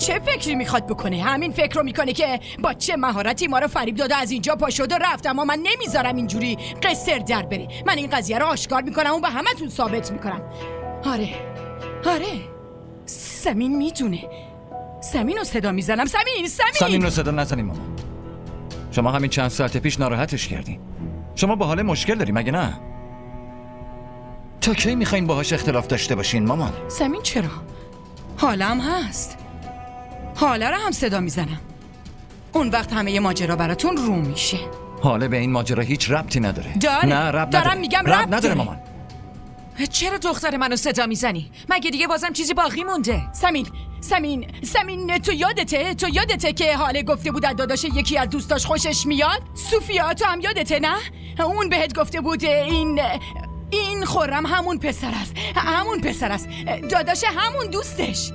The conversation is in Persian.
چه فکری میخواد بکنه؟ همین فکر رو میکنه که با چه مهارتی ما رو فریب داده از اینجا پا شد و رفت، اما من نمیذارم اینجوری قصر در بره. من این قضیه رو آشکار میکنم و به همتون ثابت میکنم. آره سمین میدونه. سمین رو صدا میزنم. سمین رو صدا نزنیم مامان. شما همین چند ساعت پیش ناراحتش کردین. شما با حال مشکل داری مگه نه؟ تا کی میخواین باهاش اختلاف داشته باشین مامان؟ سمین چرا؟ حالم هست. حالا رو هم صدا میزنم. اون وقت همه ماجرا براتون رو میشه. حالا به این ماجرا هیچ ربطی نداره. نه ربط نداره. دارم میگم ربط نداره مامان. چرا دختر منو صدا میزنی؟ مگه دیگه بازم چیزی باقی مونده؟ سمین تو یادته که حاله گفته بود از داداش یکی از دوستاش خوشش میاد؟ سوفیا تو هم یادته نه؟ اون بهت گفته بود این خرم همون پسر است. داداش همون دوستش.